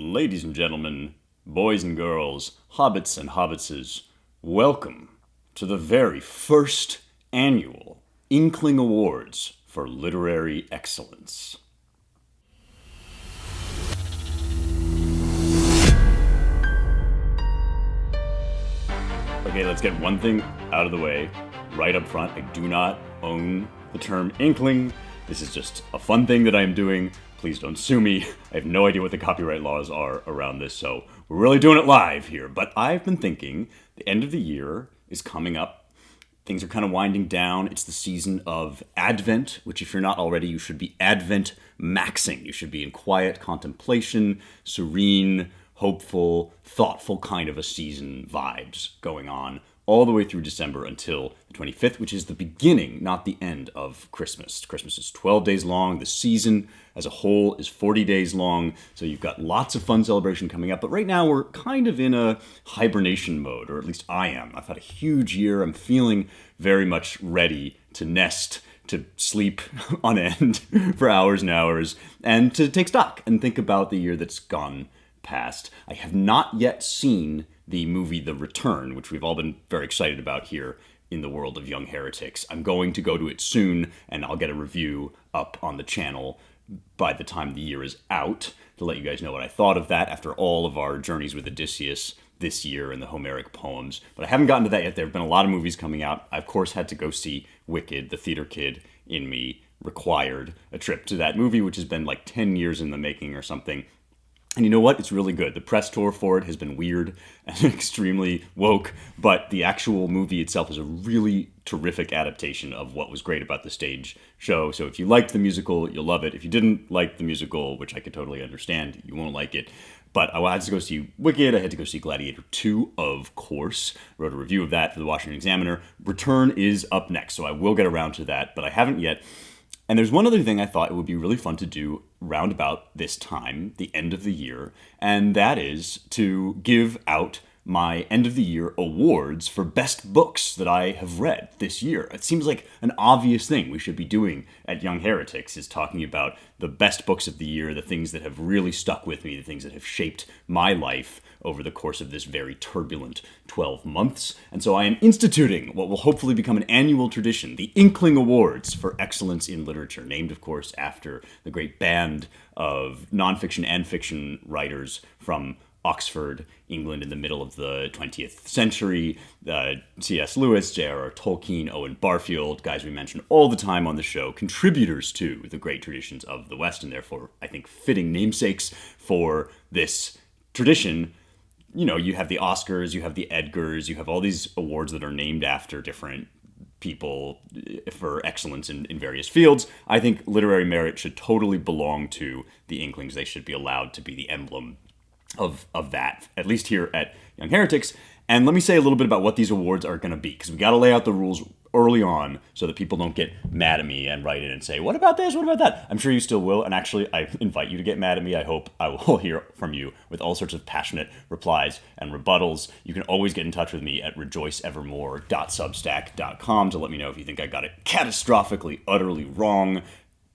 Ladies and gentlemen, boys and girls, hobbits and hobbitses, welcome to the very first annual Inkling Awards for Literary Excellence. Okay, let's get one thing out of the way right up front. I do not own the term Inkling. This is just a fun thing that I am doing. Please don't sue me. I have no idea what the copyright laws are around this, so we're really doing it live here. But I've been thinking the end of the year is coming up. Things are kind of winding down. It's the season of Advent, which if you're not already, you should be Advent maxing. You should be in quiet contemplation, serene, hopeful, thoughtful kind of a season vibes going on all the way through December until the 25th, which is the beginning, not the end of Christmas. Christmas is 12 days long. The season as a whole is 40 days long. So you've got lots of fun celebration coming up. But right now we're kind of in a hibernation mode, or at least I am. I've had a huge year. I'm feeling very much ready to nest, to sleep on end for hours and hours, and to take stock and think about the year that's gone past. I have not yet seen the movie The Return, which we've all been very excited about here in the world of Young Heretics. I'm going to go to it soon, and I'll get a review up on the channel by the time the year is out to let you guys know what I thought of that after all of our journeys with Odysseus this year and the Homeric poems. But I haven't gotten to that yet. There have been a lot of movies coming out. I, of course, had to go see Wicked. The theater kid in me required a trip to that movie, which has been like 10 years in the making or something. And you know what? It's really good. The press tour for it has been weird and extremely woke, but the actual movie itself is a really terrific adaptation of what was great about the stage show. So if you liked the musical, you'll love it. If you didn't like the musical, which I could totally understand, you won't like it. But I had to go see Wicked. I had to go see Gladiator 2, of course. Wrote a review of that for the Washington Examiner. Return is up next, so I will get around to that, but I haven't yet. And there's one other thing I thought it would be really fun to do round about this time, the end of the year, and that is to give out my end of the year awards for best books that I have read this year. It seems like an obvious thing we should be doing at Young Heretics, is talking about the best books of the year, the things that have really stuck with me, the things that have shaped my life over the course of this very turbulent 12 months. And so I am instituting what will hopefully become an annual tradition, the Inkling Awards for Excellence in Literature, named, of course, after the great band of nonfiction and fiction writers from Oxford, England in the middle of the 20th century. C.S. Lewis, J.R.R. Tolkien, Owen Barfield, guys we mention all the time on the show, contributors to the great traditions of the West, and therefore, I think, fitting namesakes for this tradition. You know, you have the Oscars, you have the Edgars, you have all these awards that are named after different people for excellence in various fields. I think literary merit should totally belong to the Inklings. They should be allowed to be the emblem of that, at least here at Young Heretics. And let me say a little bit about what these awards are going to be, because we got to lay out the rules early on so that people don't get mad at me and write in and say, what about this? What about that? I'm sure you still will. And actually, I invite you to get mad at me. I hope I will hear from you with all sorts of passionate replies and rebuttals. You can always get in touch with me at rejoiceevermore.substack.com to let me know if you think I got it catastrophically, utterly wrong,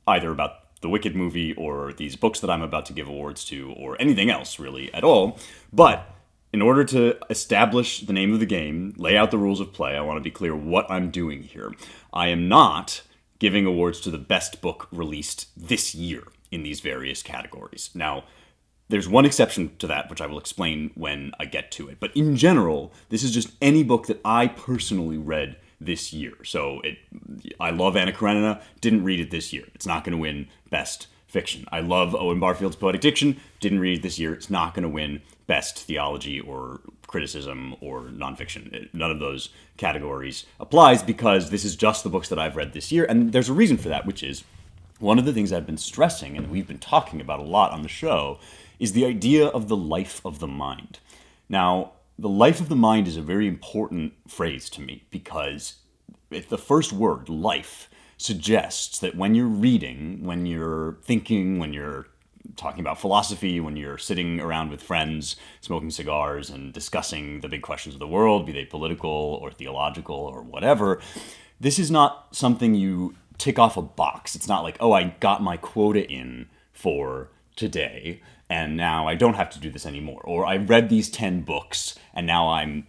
either about the Wicked movie or these books that I'm about to give awards to, or anything else really at all. But in order to establish the name of the game, lay out the rules of play, I want to be clear what I'm doing here. I am not giving awards to the best book released this year in these various categories. Now, there's one exception to that, which I will explain when I get to it. But in general, this is just any book that I personally read this year. So I love Anna Karenina, didn't read it this year. It's not going to win Best Fiction. I love Owen Barfield's Poetic Diction, didn't read it this year. It's not going to win Best Theology or Criticism or Nonfiction. None of those categories applies because this is just the books that I've read this year. And there's a reason for that, which is one of the things I've been stressing and we've been talking about a lot on the show is the idea of the life of the mind. Now, the life of the mind is a very important phrase to me because the first word, life, suggests that when you're reading, when you're thinking, when you're talking about philosophy, when you're sitting around with friends, smoking cigars and discussing the big questions of the world, be they political or theological or whatever, this is not something you tick off a box. It's not like, oh, I got my quota in for today. and now I don't have to do this anymore. Or I read these 10 books, and now I'm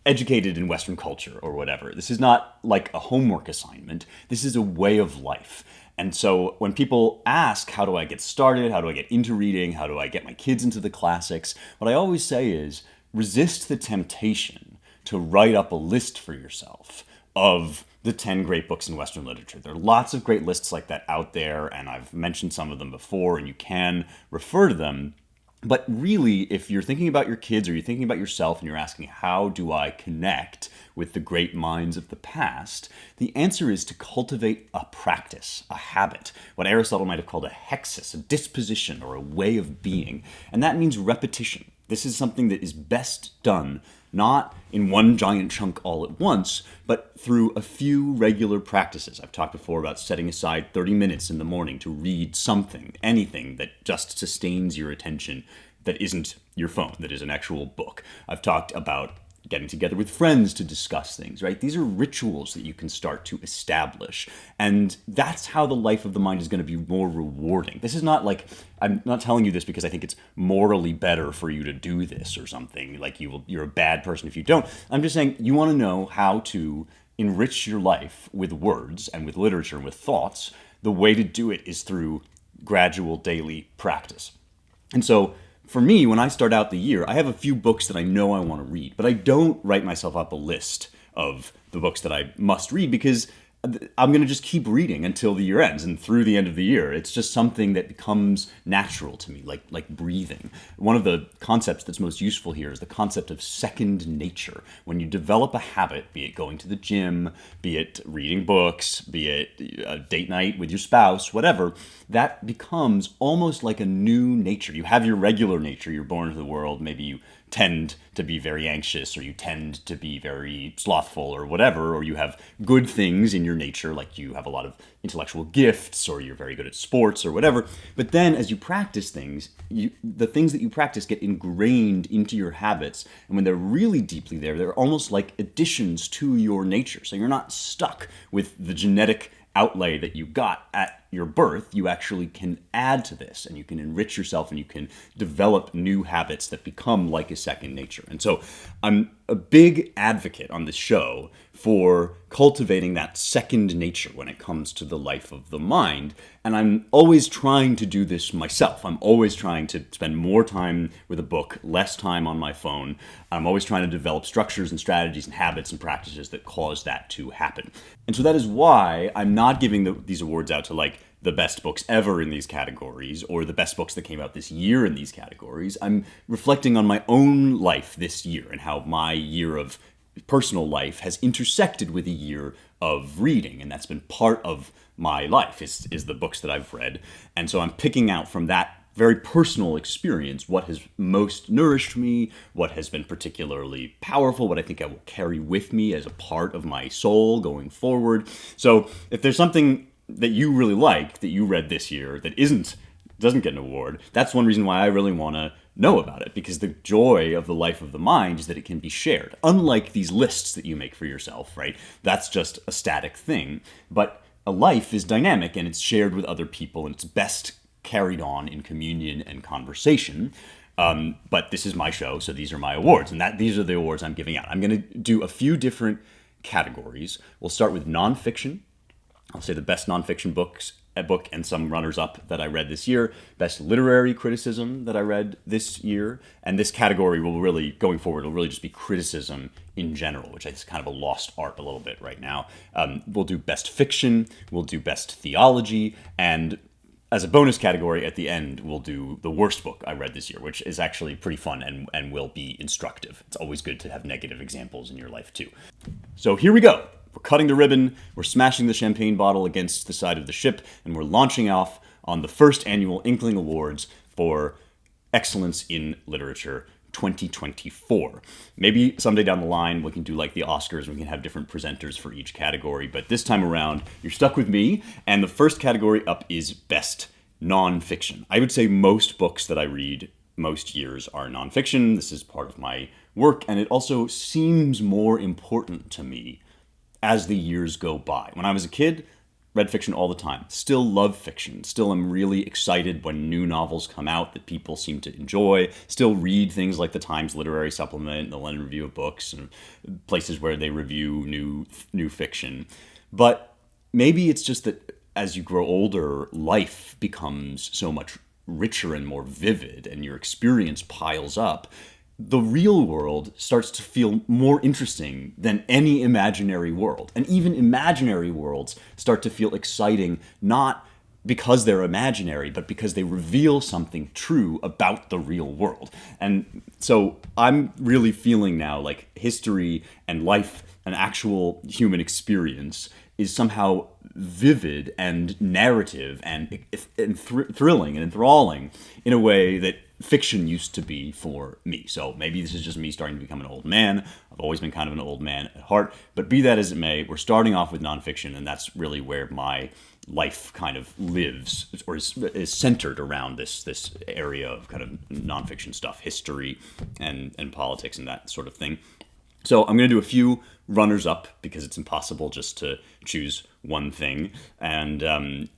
educated in Western culture or whatever. This is not like a homework assignment. This is a way of life. And so when people ask, how do I get started? How do I get into reading? How do I get my kids into the classics? What I always say is resist the temptation to write up a list for yourself of the 10 great books in Western literature. There are lots of great lists like that out there, and I've mentioned some of them before, and you can refer to them. But really, if you're thinking about your kids or you're thinking about yourself and you're asking, how do I connect with the great minds of the past? The answer is to cultivate a practice, a habit, what Aristotle might have called a hexis, a disposition or a way of being. And that means repetition. This is something that is best done not in one giant chunk all at once, but through a few regular practices. I've talked before about setting aside 30 minutes in the morning to read something, anything that just sustains your attention, that isn't your phone, that is an actual book. I've talked about getting together with friends to discuss things, right? These are rituals that you can start to establish. And that's how the life of the mind is going to be more rewarding. This is not like, I'm not telling you this because I think it's morally better for you to do this or something, like you're a bad person if you don't. I'm just saying you want to know how to enrich your life with words and with literature and with thoughts. The way to do it is through gradual daily practice. And so for me, when I start out the year, I have a few books that I know I want to read, but I don't write myself up a list of the books that I must read because I'm going to just keep reading until the year ends and through the end of the year. It's just something that becomes natural to me, like breathing. One of the concepts that's most useful here is the concept of second nature. When you develop a habit, be it going to the gym, be it reading books, be it a date night with your spouse, whatever, that becomes almost like a new nature. You have your regular nature. You're born into the world. Maybe you tend to be very anxious, or you tend to be very slothful or whatever, or you have good things in your nature, like you have a lot of intellectual gifts, or you're very good at sports or whatever. But then as you practice things, the things that you practice get ingrained into your habits. And when they're really deeply there, they're almost like additions to your nature. So you're not stuck with the genetic outlay that you got at your birth. You actually can add to this, and you can enrich yourself, and you can develop new habits that become like a second nature. And so I'm a big advocate on this show for cultivating that second nature when it comes to the life of the mind. And I'm always trying to do this myself. I'm always trying to spend more time with a book, less time on my phone. I'm always trying to develop structures and strategies and habits and practices that cause that to happen. And so that is why I'm not giving these awards out to like the best books ever in these categories or the best books that came out this year in these categories. I'm reflecting on my own life this year and how my year of personal life has intersected with a year of reading, and that's been part of my life is the books that I've read. And so I'm picking out from that very personal experience what has most nourished me, what has been particularly powerful, what I think I will carry with me as a part of my soul going forward. So if there's something that you really like that you read this year that doesn't get an award, that's one reason why I really want to know about it, because the joy of the life of the mind is that it can be shared. Unlike these lists that you make for yourself, right? That's just a static thing. But a life is dynamic, and it's shared with other people, and it's best carried on in communion and conversation. But this is my show, so these are my awards, and these are the awards I'm giving out. I'm going to do a few different categories. We'll start with nonfiction. I'll say the best nonfiction book and some runners-up that I read this year, best literary criticism that I read this year, and this category will really, going forward, will really just be criticism in general, which is kind of a lost art a little bit right now. We'll do best fiction, we'll do best theology, and as a bonus category at the end, we'll do the worst book I read this year, which is actually pretty fun and will be instructive. It's always good to have negative examples in your life too. So here we go. We're cutting the ribbon, we're smashing the champagne bottle against the side of the ship, and we're launching off on the first annual Inkling Awards for Excellence in Literature 2024. Maybe someday down the line we can do like the Oscars and we can have different presenters for each category, but this time around you're stuck with me, and the first category up is Best Nonfiction. I would say most books that I read most years are nonfiction. This is part of my work, and it also seems more important to me as the years go by. When I was a kid, read fiction all the time. Still love fiction. Still am really excited when new novels come out that people seem to enjoy. Still read things like the Times Literary Supplement, the London Review of Books, and places where they review new fiction. But maybe it's just that as you grow older, life becomes so much richer and more vivid, and your experience piles up. The real world starts to feel more interesting than any imaginary world. And even imaginary worlds start to feel exciting, not because they're imaginary, but because they reveal something true about the real world. And so I'm really feeling now like history and life, an actual human experience, is somehow vivid and narrative and thrilling and enthralling in a way that fiction used to be for me. So maybe this is just me starting to become an old man. I've always been kind of an old man at heart. But be that as it may, we're starting off with nonfiction, and that's really where my life kind of lives, or is centered around this area of kind of nonfiction stuff, history and politics and that sort of thing. So I'm going to do a few runners-up because it's impossible just to choose one thing. And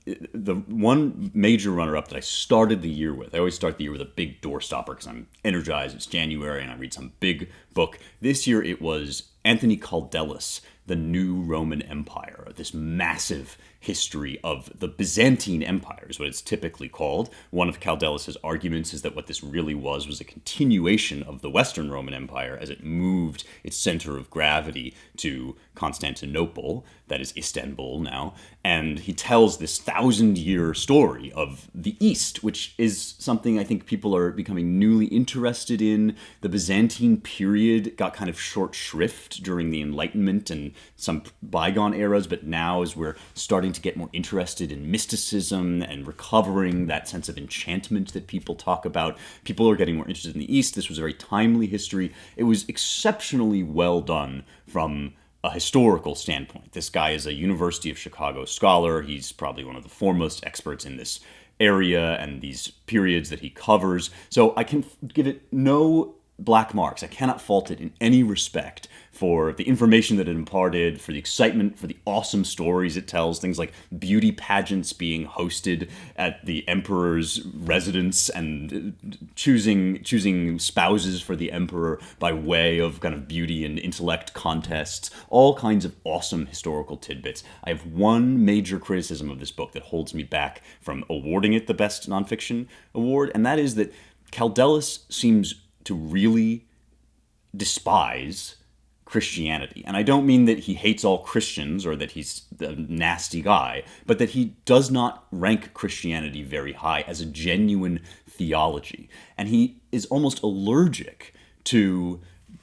the one major runner-up that I started the year with, I always start the year with a big doorstopper because I'm energized, it's January, and I read some big book. This year it was Anthony Caldella's The New Roman Empire, this massive history of the Byzantine Empire is what it's typically called. One of Caldella's arguments is that what this really was a continuation of the Western Roman Empire as it moved its center of gravity to Constantinople, that is Istanbul now, and he tells this 1,000-year story of the East, which is something I think people are becoming newly interested in. The Byzantine period got kind of short shrift during the Enlightenment and some bygone eras, but now as we're starting to get more interested in mysticism and recovering that sense of enchantment that people talk about, people are getting more interested in the East. This was a very timely history. It was exceptionally well done from a historical standpoint. This guy is a University of Chicago scholar. He's probably one of the foremost experts in this area and these periods that he covers. So I can give it no black marks. I cannot fault it in any respect for the information that it imparted, for the excitement, for the awesome stories it tells, things like beauty pageants being hosted at the emperor's residence and choosing spouses for the emperor by way of kind of beauty and intellect contests, all kinds of awesome historical tidbits. I have one major criticism of this book that holds me back from awarding it the Best Nonfiction Award, and that is that Caldella's seems to really despise Christianity. And I don't mean that he hates all Christians or that he's a nasty guy, but that he does not rank Christianity very high as a genuine theology. And he is almost allergic to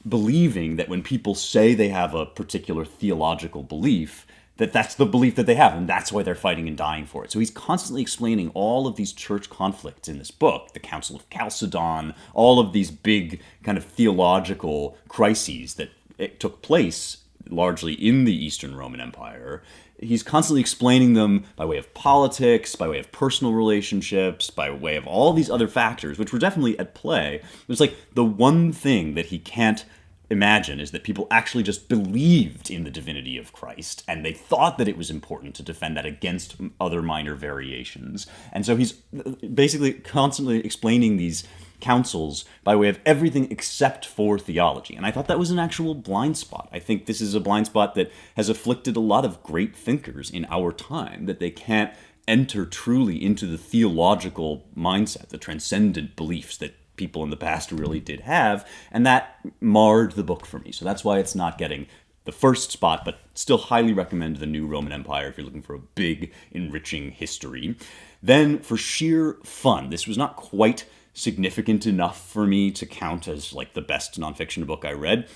believing that when people say they have a particular theological belief, that that's the belief that they have, and that's why they're fighting and dying for it. So he's constantly explaining all of these church conflicts in this book, the Council of Chalcedon, all of these big kind of theological crises that it took place largely in the Eastern Roman Empire. He's constantly explaining them by way of politics, by way of personal relationships, by way of all these other factors, which were definitely at play. It's like the one thing that he can't imagine is that people actually just believed in the divinity of Christ, and they thought that it was important to defend that against other minor variations. And so he's basically constantly explaining these councils by way of everything except for theology. And I thought that was an actual blind spot. I think this is a blind spot that has afflicted a lot of great thinkers in our time, that they can't enter truly into the theological mindset, the transcendent beliefs that people in the past really did have, and that marred the book for me. So that's why it's not getting the first spot, but still highly recommend The New Roman Empire if you're looking for a big, enriching history. Then, for sheer fun, this was not quite significant enough for me to count as like the best nonfiction book I read,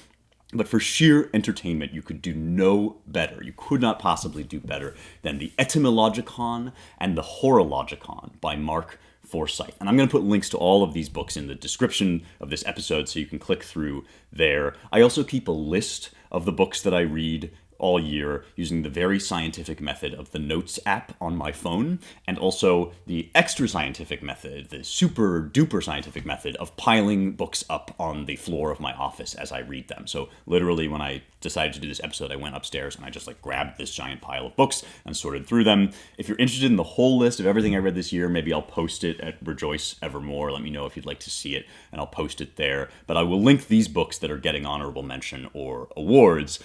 but for sheer entertainment, you could do no better. You could not possibly do better than the Etymologicon and the Horologicon by Mark Forsyth. And I'm going to put links to all of these books in the description of this episode so you can click through there. I also keep a list of the books that I read all year using the very scientific method of the Notes app on my phone, and also the extra scientific method, the super duper scientific method of piling books up on the floor of my office as I read them. So literally when I decided to do this episode, I went upstairs and I just grabbed this giant pile of books and sorted through them. If you're interested in the whole list of everything I read this year, maybe I'll post it at Rejoice Evermore. Let me know if you'd like to see it, and I'll post it there. But I will link these books that are getting honorable mention or awards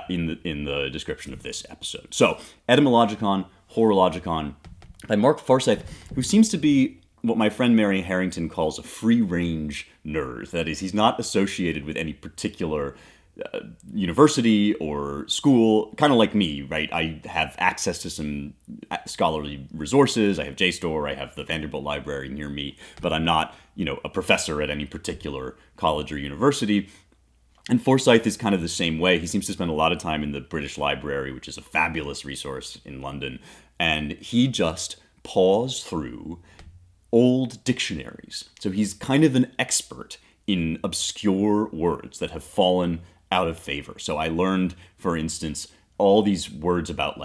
in the description of this episode. So, Etymologicon, Horologicon, by Mark Forsyth, who seems to be what my friend Mary Harrington calls a free-range nerd. That is, he's not associated with any particular university or school, kind of like me, right? I have access to some scholarly resources. I have JSTOR, I have the Vanderbilt Library near me, but I'm not, a professor at any particular college or university. And Forsyth is kind of the same way. He seems to spend a lot of time in the British Library, which is a fabulous resource in London, and he just paws through old dictionaries. So he's kind of an expert in obscure words that have fallen out of favor. So I learned, for instance, all these words about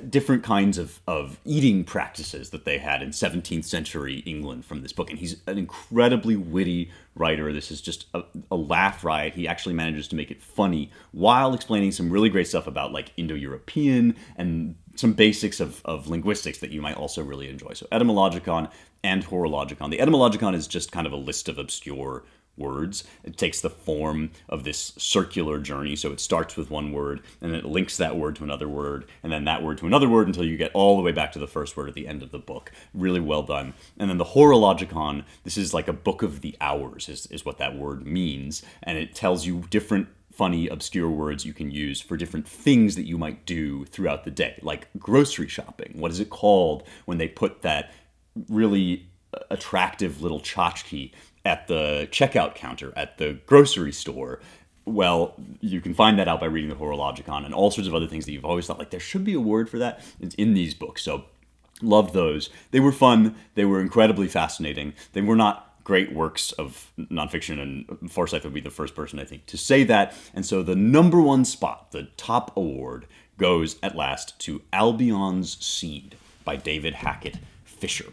different kinds of eating practices that they had in 17th century England from this book. And he's an incredibly witty writer. This is just a laugh riot. He actually manages to make it funny while explaining some really great stuff about Indo-European and some basics of linguistics that you might also really enjoy. So Etymologicon and Horologicon. The Etymologicon is just kind of a list of obscure words. It takes the form of this circular journey. So it starts with one word, and then it links that word to another word, and then that word to another word until you get all the way back to the first word at the end of the book. Really well done. And then the Horologicon, this is like a book of the hours, is what that word means. And it tells you different funny, obscure words you can use for different things that you might do throughout the day, like grocery shopping. What is it called when they put that really attractive little tchotchke at the checkout counter at the grocery store? Well, you can find that out by reading the Horologicon and all sorts of other things that you've always thought, there should be a word for that. It's in these books. So, loved those. They were fun. They were incredibly fascinating. They were not great works of nonfiction, and Forsyth would be the first person, I think, to say that. And so the number one spot, the top award, goes at last to Albion's Seed by David Hackett Fisher.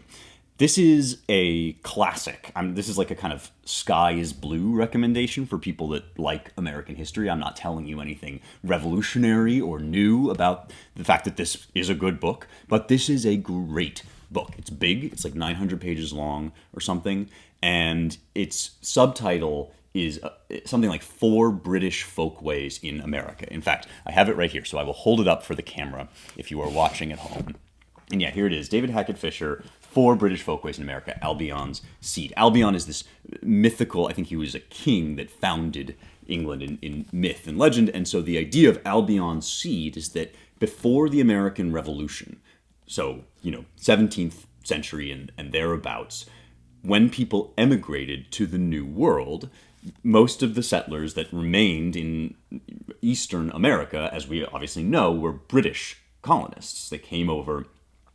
This is a classic. This is like a kind of sky is blue recommendation for people that like American history. I'm not telling you anything revolutionary or new about the fact that this is a good book, but this is a great book. It's big. It's like 900 pages long or something, and its subtitle is something like 4 British Folkways in America. In fact, I have it right here, so I will hold it up for the camera if you are watching at home. And yeah, here it is. David Hackett Fisher, 4 British Folkways in America, Albion's Seed. Albion is this mythical, I think he was a king that founded England in myth and legend. And so the idea of Albion's Seed is that before the American Revolution, so, 17th century and thereabouts, when people emigrated to the New World, most of the settlers that remained in Eastern America, as we obviously know, were British colonists. They came over,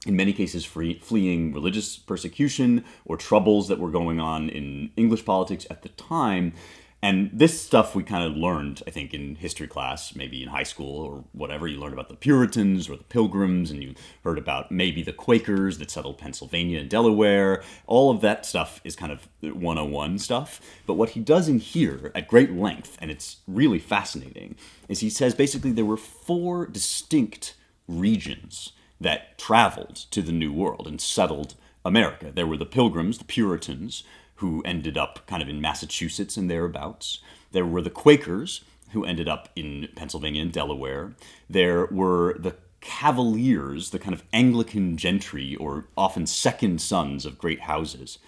in many cases, fleeing religious persecution or troubles that were going on in English politics at the time. And this stuff we kind of learned, I think, in history class, maybe in high school or whatever. You learned about the Puritans or the Pilgrims, and you heard about maybe the Quakers that settled Pennsylvania and Delaware. All of that stuff is kind of 101 stuff. But what he does in here at great length, and it's really fascinating, is he says basically there were 4 distinct regions that traveled to the New World and settled America. There were the Pilgrims, the Puritans, who ended up kind of in Massachusetts and thereabouts. There were the Quakers, who ended up in Pennsylvania and Delaware. There were the Cavaliers, the kind of Anglican gentry, or often second sons of great houses,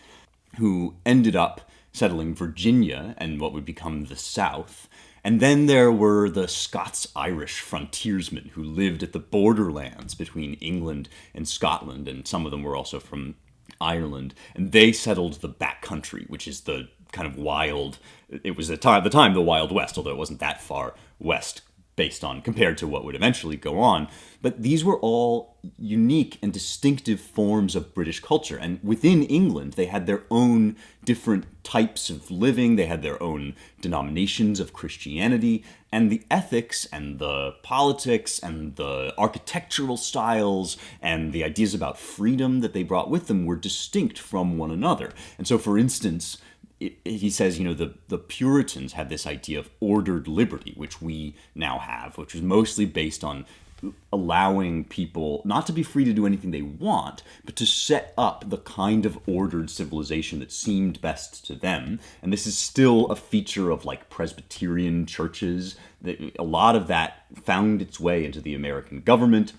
who ended up settling Virginia and what would become the South. And then there were the Scots-Irish frontiersmen who lived at the borderlands between England and Scotland, and some of them were also from Ireland, and they settled the backcountry, which is the kind of wild, it was at the time the Wild West, although it wasn't that far west. based on, compared to what would eventually go on. But these were all unique and distinctive forms of British culture. And within England, they had their own different types of living. They had their own denominations of Christianity. And the ethics and the politics and the architectural styles and the ideas about freedom that they brought with them were distinct from one another. And so, for instance, he says, the Puritans had this idea of ordered liberty, which we now have, which was mostly based on allowing people not to be free to do anything they want, but to set up the kind of ordered civilization that seemed best to them. And this is still a feature of like Presbyterian churches. A lot of that found its way into the American government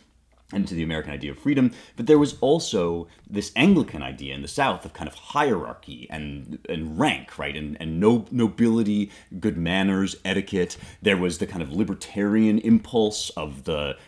and to the American idea of freedom. But there was also this Anglican idea in the South of kind of hierarchy and rank, right? And nobility, good manners, etiquette. There was the kind of libertarian impulse of the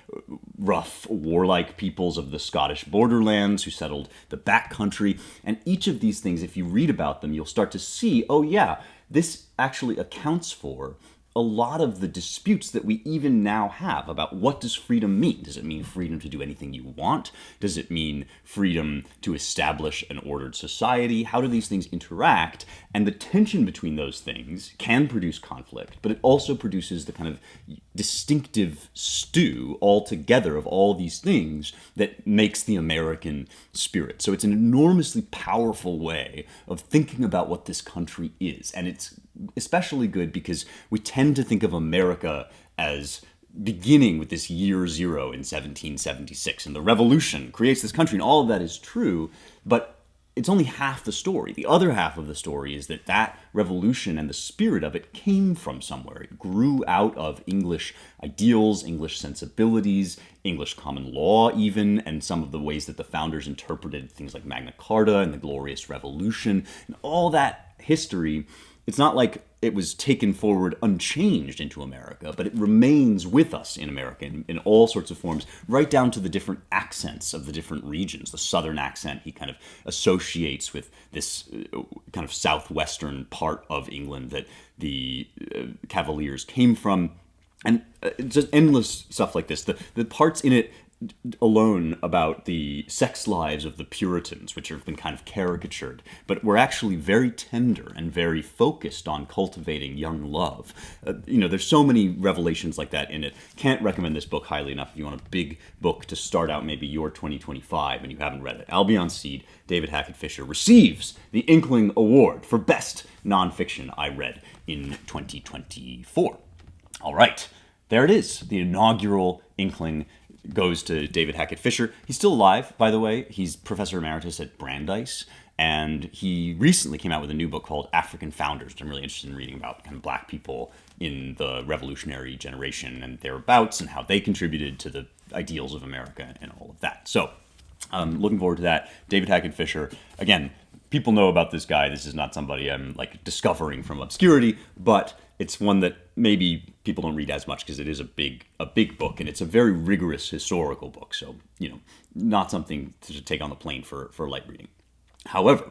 rough, warlike peoples of the Scottish borderlands who settled the backcountry. And each of these things, if you read about them, you'll start to see, oh yeah, this actually accounts for a lot of the disputes that we even now have about what does freedom mean. Does it mean freedom to do anything you want? Does it mean freedom to establish an ordered society? How do these things interact? And the tension between those things can produce conflict, but it also produces the kind of distinctive stew altogether of all these things that makes the American spirit. So it's an enormously powerful way of thinking about what this country is. And it's especially good because we tend to think of America as beginning with this year zero in 1776, and the revolution creates this country, and all of that is true, but it's only half the story. The other half of the story is that revolution and the spirit of it came from somewhere. It grew out of English ideals, English sensibilities, English common law even, and some of the ways that the founders interpreted things like Magna Carta and the Glorious Revolution, and all that history. It's not like it was taken forward unchanged into America, but it remains with us in America in all sorts of forms, right down to the different accents of the different regions. The Southern accent he kind of associates with this kind of southwestern part of England that the Cavaliers came from. And just endless stuff like this. The parts in it alone about the sex lives of the Puritans, which have been kind of caricatured, but were actually very tender and very focused on cultivating young love. There's so many revelations like that in it. Can't recommend this book highly enough if you want a big book to start out maybe your 2025 and you haven't read it. Albion Seed, David Hackett Fischer, receives the Inkling Award for Best Nonfiction I Read in 2024. All right, there it is. The inaugural Inkling goes to David Hackett Fischer. He's still alive, by the way. He's Professor Emeritus at Brandeis, and he recently came out with a new book called African Founders, which I'm really interested in reading about, kind of black people in the revolutionary generation and thereabouts, and how they contributed to the ideals of America and all of that. So, looking forward to that. David Hackett Fischer, again, people know about this guy. This is not somebody I'm like discovering from obscurity, but it's one that maybe people don't read as much because it is a big book, and it's a very rigorous historical book. So, not something to take on the plane for light reading. However,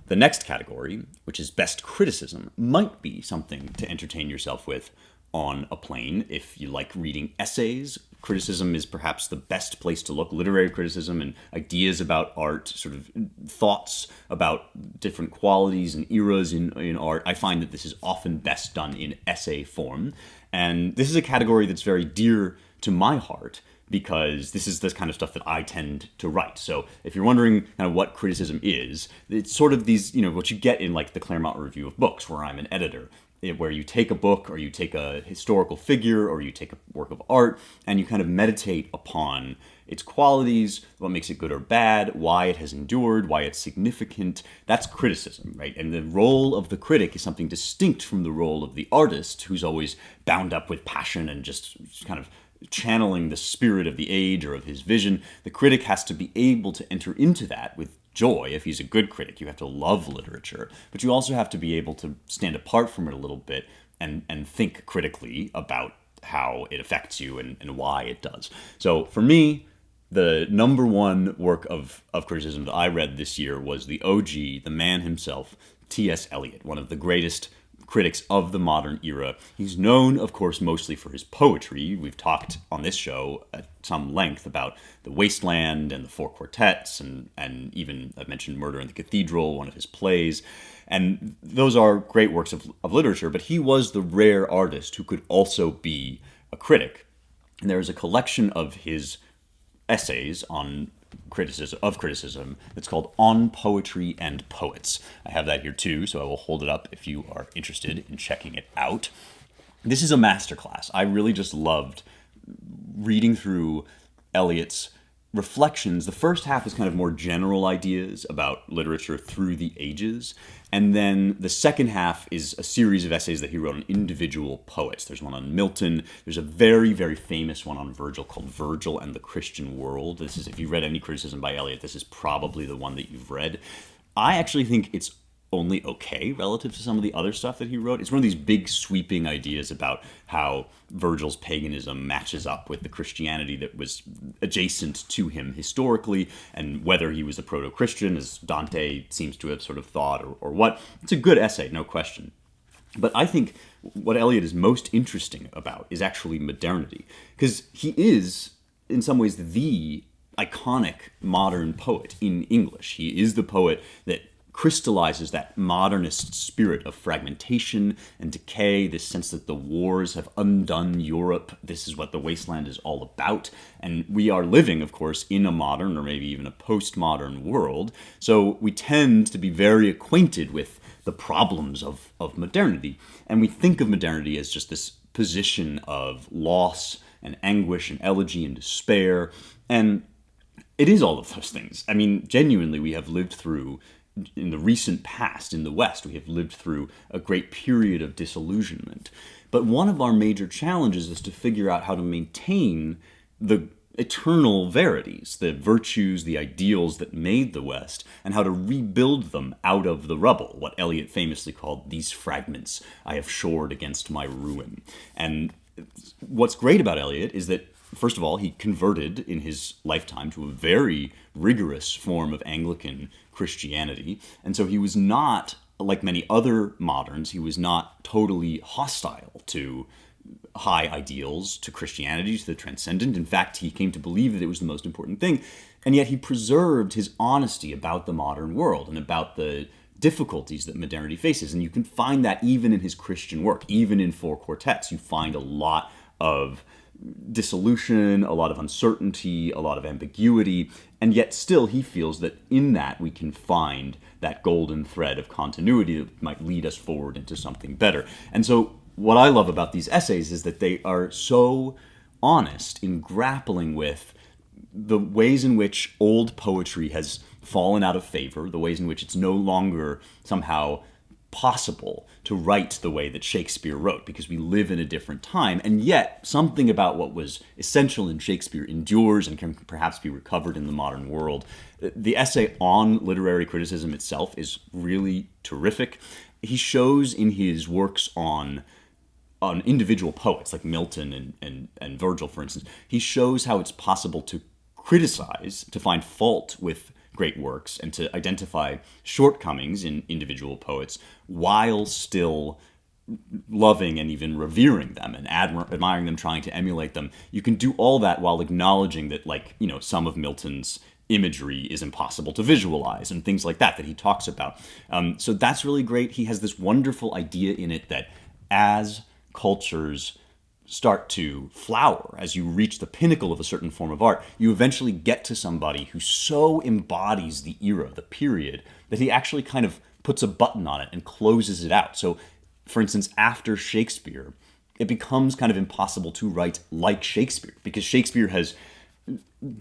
the next category, which is best criticism, might be something to entertain yourself with on a plane. If you like reading essays, criticism is perhaps the best place to look. Literary criticism and ideas about art, sort of thoughts about different qualities and eras in art. I find that this is often best done in essay form. And this is a category that's very dear to my heart because this is the kind of stuff that I tend to write. So if you're wondering kind of what criticism is, it's sort of these, what you get in like the Claremont Review of Books, where I'm an editor, where you take a book or you take a historical figure or you take a work of art and you kind of meditate upon its qualities, what makes it good or bad, why it has endured, why it's significant. That's criticism, right? And the role of the critic is something distinct from the role of the artist, who's always bound up with passion and just kind of channeling the spirit of the age or of his vision. The critic has to be able to enter into that with joy. If he's a good critic, you have to love literature, but you also have to be able to stand apart from it a little bit and think critically about how it affects you and why it does. So for me, the number one work of criticism that I read this year was the OG, the man himself, T.S. Eliot, one of the greatest critics of the modern era. He's known, of course, mostly for his poetry. We've talked on this show at some length about The Wasteland and the Four Quartets, and even I've mentioned Murder in the Cathedral, one of his plays. And those are great works of literature, but he was the rare artist who could also be a critic. And there is a collection of his essays on criticism that's called On Poetry and Poets. I have that here too, so I will hold it up if you are interested in checking it out. This is a masterclass. I really just loved reading through Eliot's reflections. The first half is kind of more general ideas about literature through the ages. And then the second half is a series of essays that he wrote on individual poets. There's one on Milton. There's a very, very famous one on Virgil called Virgil and the Christian World. This is, if you've read any criticism by Eliot, this is probably the one that you've read. I actually think it's only okay relative to some of the other stuff that he wrote. It's one of these big sweeping ideas about how Virgil's paganism matches up with the Christianity that was adjacent to him historically, and whether he was a proto-Christian, as Dante seems to have sort of thought, or what. It's a good essay, no question. But I think what Eliot is most interesting about is actually modernity, because he is, in some ways, the iconic modern poet in English. He is the poet that crystallizes that modernist spirit of fragmentation and decay, this sense that the wars have undone Europe. This is what The Wasteland is all about. And we are living, of course, in a modern or maybe even a postmodern world. So we tend to be very acquainted with the problems of modernity. And we think of modernity as just this position of loss and anguish and elegy and despair. And it is all of those things. I mean, genuinely, we have lived through, in the recent past, in the West, we have lived through a great period of disillusionment. But one of our major challenges is to figure out how to maintain the eternal verities, the virtues, the ideals that made the West, and how to rebuild them out of the rubble, what Eliot famously called "these fragments I have shored against my ruin." And what's great about Eliot is that, first of all, he converted in his lifetime to a very rigorous form of Anglican Christianity. And so he was not, like many other moderns, he was not totally hostile to high ideals, to Christianity, to the transcendent. In fact, he came to believe that it was the most important thing. And yet he preserved his honesty about the modern world and about the difficulties that modernity faces. And you can find that even in his Christian work, even in Four Quartets. You find a lot of dissolution, a lot of uncertainty, a lot of ambiguity, and yet still he feels that in that we can find that golden thread of continuity that might lead us forward into something better. And so what I love about these essays is that they are so honest in grappling with the ways in which old poetry has fallen out of favor, the ways in which it's no longer somehow possible to write the way that Shakespeare wrote, because we live in a different time, and yet something about what was essential in Shakespeare endures and can perhaps be recovered in the modern world. The essay on literary criticism itself is really terrific. He shows in his works on individual poets like Milton and Virgil, for instance, he shows how it's possible to criticize, to find fault with great works, and to identify shortcomings in individual poets while still loving and even revering them and admiring them, trying to emulate them. You can do all that while acknowledging that, like, you know, some of Milton's imagery is impossible to visualize and things like that he talks about. So that's really great. He has this wonderful idea in it that as cultures start to flower, as you reach the pinnacle of a certain form of art, you eventually get to somebody who so embodies the era, the period, that he actually kind of puts a button on it and closes it out. So, for instance, after Shakespeare, it becomes kind of impossible to write like Shakespeare, because Shakespeare has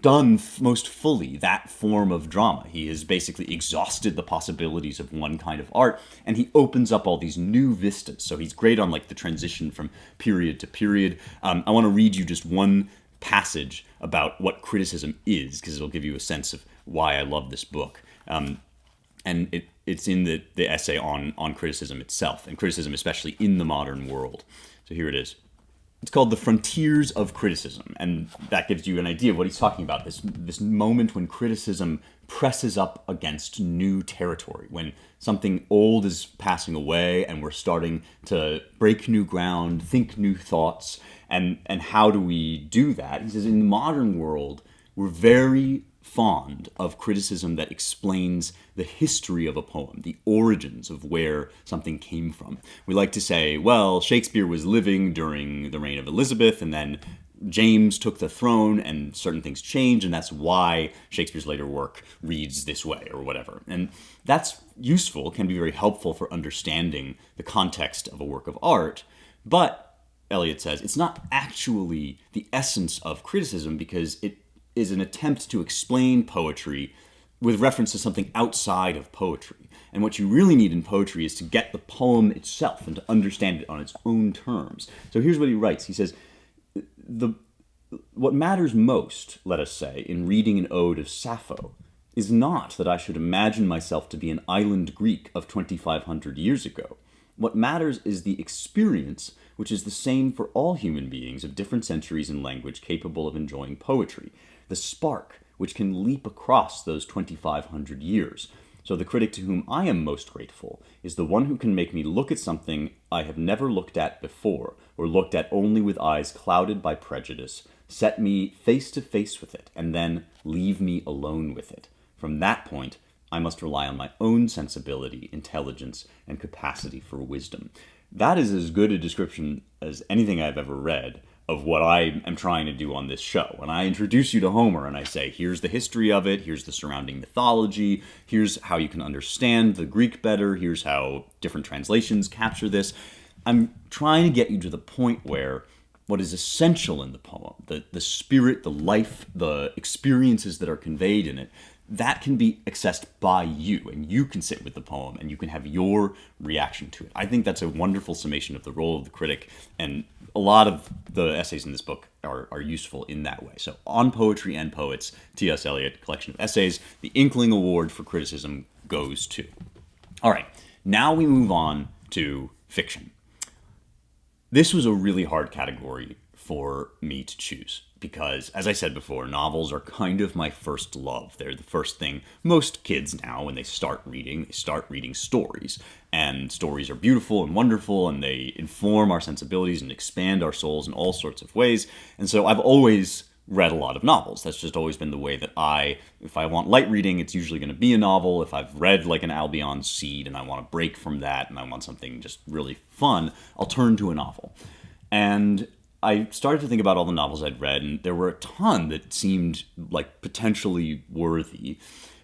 done most fully that form of drama. He has basically exhausted the possibilities of one kind of art, and he opens up all these new vistas. So he's great on, like, the transition from period to period. I want to read you just one passage about what criticism is, because it'll give you a sense of why I love this book. And it's in the essay on criticism itself, and criticism especially in the modern world. So here it is. It's called The Frontiers of Criticism, and that gives you an idea of what he's talking about, this moment when criticism presses up against new territory, when something old is passing away and we're starting to break new ground, think new thoughts, and how do we do that? He says, in the modern world, we're very fond of criticism that explains the history of a poem, the origins of where something came from. We like to say, well, Shakespeare was living during the reign of Elizabeth, and then James took the throne and certain things changed, and that's why Shakespeare's later work reads this way or whatever. And that's useful, can be very helpful for understanding the context of a work of art, but Eliot says it's not actually the essence of criticism because it is an attempt to explain poetry with reference to something outside of poetry. And what you really need in poetry is to get the poem itself and to understand it on its own terms. So here's what he writes. He says, what matters most, let us say, in reading an ode of Sappho is not that I should imagine myself to be an island Greek of 2,500 years ago. What matters is the experience, which is the same for all human beings of different centuries and language capable of enjoying poetry. The spark which can leap across those 2,500 years. So the critic to whom I am most grateful is the one who can make me look at something I have never looked at before, or looked at only with eyes clouded by prejudice, set me face to face with it, and then leave me alone with it. From that point, I must rely on my own sensibility, intelligence, and capacity for wisdom. That is as good a description as anything I've ever read of what I am trying to do on this show. When I introduce you to Homer and I say, here's the history of it, here's the surrounding mythology, here's how you can understand the Greek better, here's how different translations capture this, I'm trying to get you to the point where what is essential in the poem, the spirit, the life, the experiences that are conveyed in it, that can be accessed by you, and you can sit with the poem and you can have your reaction to it. I think that's a wonderful summation of the role of the critic, and a lot of the essays in this book are useful in that way. So On Poetry and Poets, T.S. Eliot, collection of essays, the Inkling Award for criticism goes to. All right, now we move on to fiction. This was a really hard category for me to choose because, as I said before, novels are kind of my first love. They're the first thing most kids now, when they start reading stories. And stories are beautiful and wonderful, and they inform our sensibilities and expand our souls in all sorts of ways. And so I've always read a lot of novels. That's just always been the way that if I want light reading, it's usually going to be a novel. If I've read like an Albion Seed and I want to break from that and I want something just really fun, I'll turn to a novel. And I started to think about all the novels I'd read, and there were a ton that seemed like potentially worthy.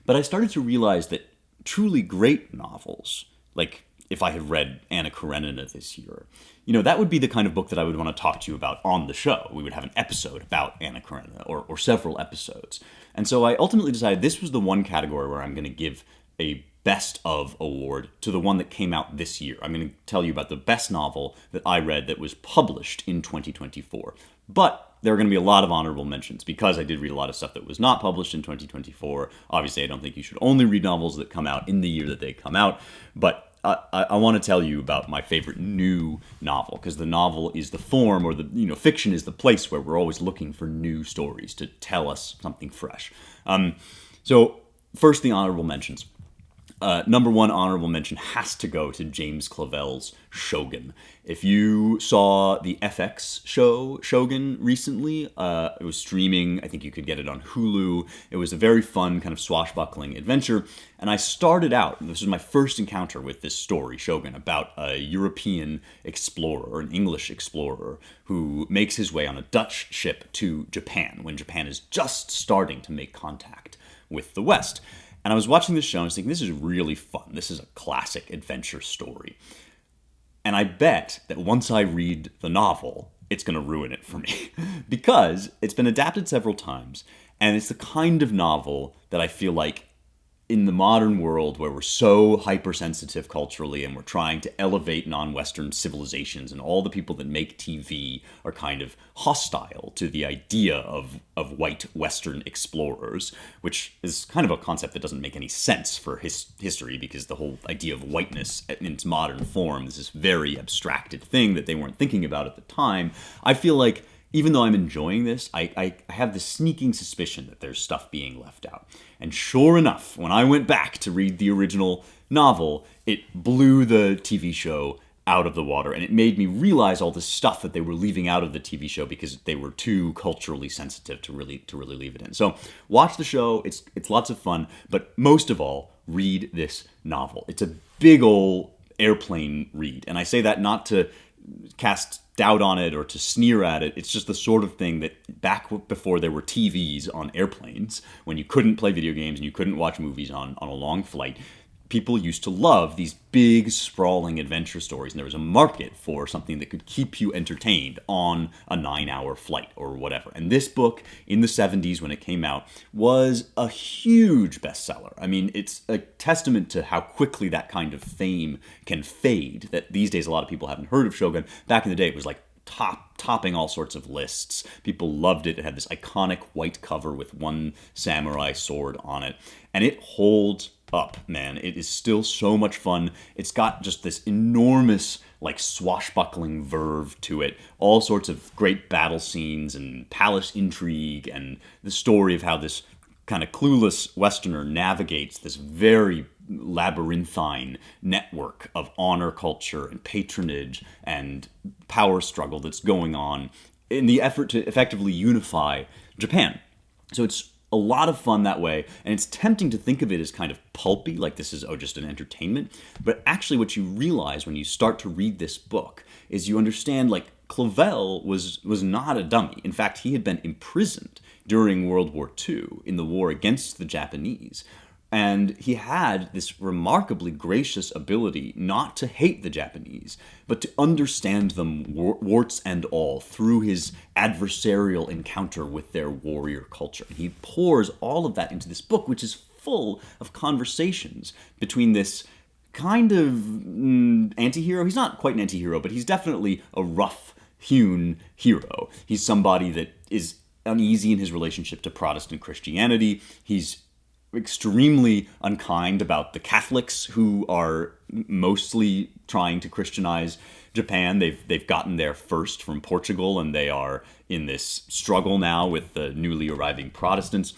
But I started to realize that truly great novels, like if I had read Anna Karenina this year, that would be the kind of book that I would want to talk to you about on the show. We would have an episode about Anna Karenina, or several episodes. And so I ultimately decided this was the one category where I'm going to give a Best of award to the one that came out this year. I'm going to tell you about the best novel that I read that was published in 2024. But there are going to be a lot of honorable mentions because I did read a lot of stuff that was not published in 2024. Obviously, I don't think you should only read novels that come out in the year that they come out. But I want to tell you about my favorite new novel, because the novel is the form, or the fiction is the place where we're always looking for new stories to tell us something fresh. So first, the honorable mentions. Number one honorable mention has to go to James Clavell's Shogun. If you saw the FX show Shogun recently, it was streaming. I think you could get it on Hulu. It was a very fun kind of swashbuckling adventure. And I started out, this was my first encounter with this story, Shogun, about a European explorer, an English explorer, who makes his way on a Dutch ship to Japan, when Japan is just starting to make contact with the West. And I was watching this show and I was thinking, this is really fun. This is a classic adventure story. And I bet that once I read the novel, it's going to ruin it for me. Because it's been adapted several times, and it's the kind of novel that I feel like in the modern world where we're so hypersensitive culturally and we're trying to elevate non-Western civilizations, and all the people that make TV are kind of hostile to the idea of white Western explorers, which is kind of a concept that doesn't make any sense for history, because the whole idea of whiteness in its modern form is this very abstracted thing that they weren't thinking about at the time. I feel like even though I'm enjoying this, I have this sneaking suspicion that there's stuff being left out. And sure enough, when I went back to read the original novel, it blew the TV show out of the water, and it made me realize all this stuff that they were leaving out of the TV show because they were too culturally sensitive to really leave it in. So watch the show; it's lots of fun, but most of all, read this novel. It's a big ol' airplane read, and I say that not to cast doubt on it or to sneer at it. It's just the sort of thing that back before there were TVs on airplanes, when you couldn't play video games and you couldn't watch movies on a long flight, people used to love these big, sprawling adventure stories, and there was a market for something that could keep you entertained on a 9-hour flight or whatever. And this book, in the 70s when it came out, was a huge bestseller. I mean, it's a testament to how quickly that kind of fame can fade, that these days a lot of people haven't heard of Shogun. Back in the day, it was like topping all sorts of lists. People loved it. It had this iconic white cover with one samurai sword on it, and it holds up, man. It is still so much fun. It's got just this enormous, like, swashbuckling verve to it. All sorts of great battle scenes and palace intrigue, and the story of how this kind of clueless Westerner navigates this very labyrinthine network of honor culture and patronage and power struggle that's going on in the effort to effectively unify Japan. So it's a lot of fun that way, and it's tempting to think of it as kind of pulpy, like this is just an entertainment. But actually what you realize when you start to read this book is you understand, like, Clavel was not a dummy. In fact, he had been imprisoned during World War II in the war against the Japanese. And he had this remarkably gracious ability not to hate the Japanese, but to understand them warts and all through his adversarial encounter with their warrior culture. And he pours all of that into this book, which is full of conversations between this kind of anti-hero. He's not quite an anti-hero, but he's definitely a rough-hewn hero. He's somebody that is uneasy in his relationship to Protestant Christianity. He's extremely unkind about the Catholics who are mostly trying to Christianize Japan. They've gotten there first from Portugal, and they are in this struggle now with the newly arriving Protestants.